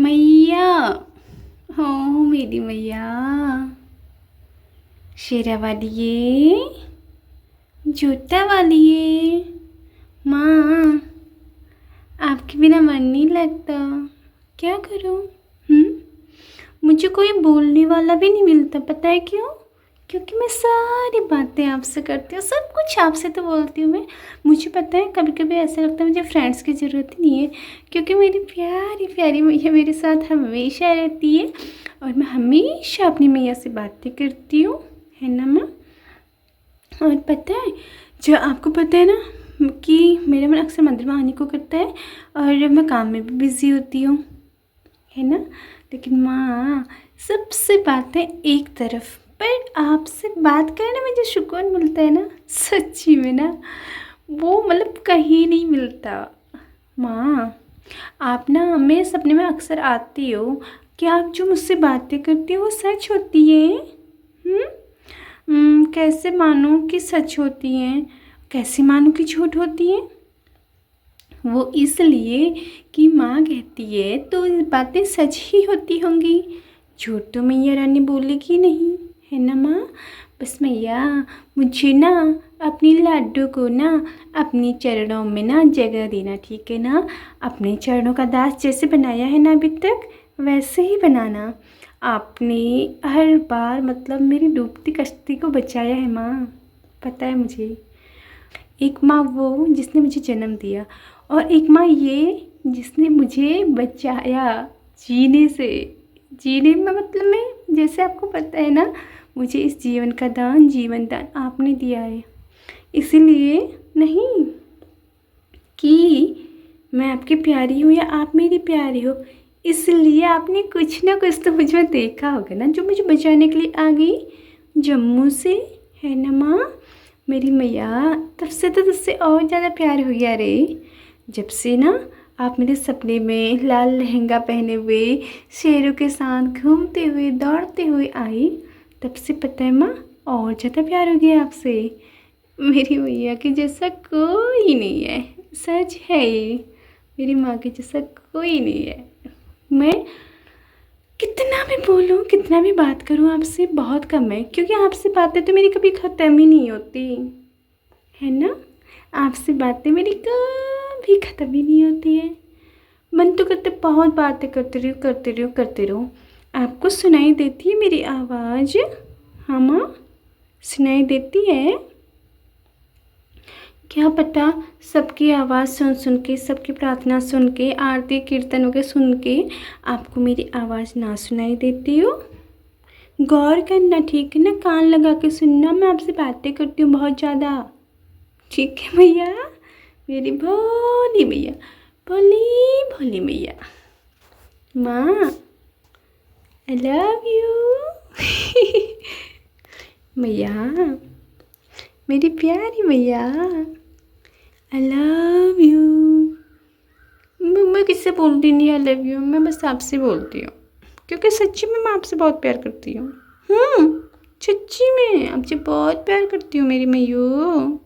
मैया हो, मेरी मैया शेरा वालिए, जूता वालिए। माँ, आपके बिना मन नहीं लगता, क्या करूँ? मुझे कोई बोलने वाला भी नहीं मिलता, पता है क्यों? क्योंकि मैं सारी बातें आपसे करती हूँ, सब कुछ आपसे तो बोलती हूँ मैं। मुझे पता है कभी कभी ऐसा लगता है मुझे फ्रेंड्स की ज़रूरत ही नहीं है, क्योंकि मेरी प्यारी प्यारी मैया मेरे साथ हमेशा रहती है और मैं हमेशा अपनी मैया से बातें करती हूँ, है ना माँ? और पता है, जो आपको पता है ना कि मेरा मन अक्सर मंदिर में आने को करता है और मैं काम में भी बिज़ी होती हूँ, है ना? लेकिन माँ, सबसे बातें एक तरफ, पर आपसे बात करने में जो सुकून मिलता है ना, सच्ची में ना, वो मतलब कहीं नहीं मिलता। माँ, आप ना मेरे सपने में अक्सर आती हो कि आप जो मुझसे बातें करती हो वो सच होती है। कैसे मानूं कि सच होती हैं, कैसे मानूं कि झूठ होती हैं? वो इसलिए कि माँ कहती है तो बातें सच ही होती होंगी, झूठ तो मैया रानी बोलेगी नहीं, है ना माँ? बस मैया, मुझे ना अपनी लाडू को ना अपने चरणों में ना जगह देना, ठीक है ना? अपने चरणों का दास जैसे बनाया है ना अभी तक, वैसे ही बनाना। आपने हर बार मतलब मेरी डूबती कश्ती को बचाया है माँ, पता है मुझे। एक माँ वो जिसने मुझे जन्म दिया, और एक माँ ये जिसने मुझे बचाया जीने से। जीने में मतलब मैं, जैसे आपको पता है ना, मुझे इस जीवन का दान, जीवन दान आपने दिया है। इसीलिए नहीं कि मैं आपकी प्यारी हूँ या आप मेरी प्यारी हो, इसलिए आपने कुछ ना कुछ तो मुझ में देखा होगा ना, जो मुझे बचाने के लिए आ गई जम्मू से, है ना माँ? मेरी मैया, तब से तो तुझसे और ज़्यादा प्यार हो गया रे, जब से ना आप मेरे सपने में लाल लहंगा पहने हुए शेरों के साथ घूमते हुए दौड़ते हुए आई, तब से पता है माँ, और ज़्यादा प्यार हो गया आपसे। मेरी मैया के जैसा कोई नहीं है, सच है ये, मेरी माँ के जैसा कोई नहीं है। मैं कितना भी बोलूँ, कितना भी बात करूँ आपसे, बहुत कम है, क्योंकि आपसे बातें तो मेरी कभी ख़त्म ही नहीं होती, है ना? आपसे बातें मेरी कभी ख़त्म ही नहीं होती है। मन तो करते बहुत बातें करते रहो, करते रहो, करते रहो। आपको सुनाई देती है मेरी आवाज़? हाँ माँ, सुनाई देती है? क्या पता सबकी आवाज़ सुन सुन के, सबकी प्रार्थना सुन के, आरती कीर्तन वगैरह सुन के आपको मेरी आवाज़ ना सुनाई देती हो। गौर करना, ठीक है ना? कान लगा के सुनना, मैं आपसे बातें करती हूँ बहुत ज़्यादा, ठीक है भैया? मेरी भोली भैया, भोली भोली मैया। माँ, आई लव यू। मैया, मेरी प्यारी मैया, आई लव यू। मैं किससे बोलती नहीं आई लव यू, मैं बस आपसे बोलती हूँ, क्योंकि सच्ची में मैं आपसे बहुत प्यार करती हूँ। सच्ची में आपसे बहुत प्यार करती हूँ मेरी मैयू।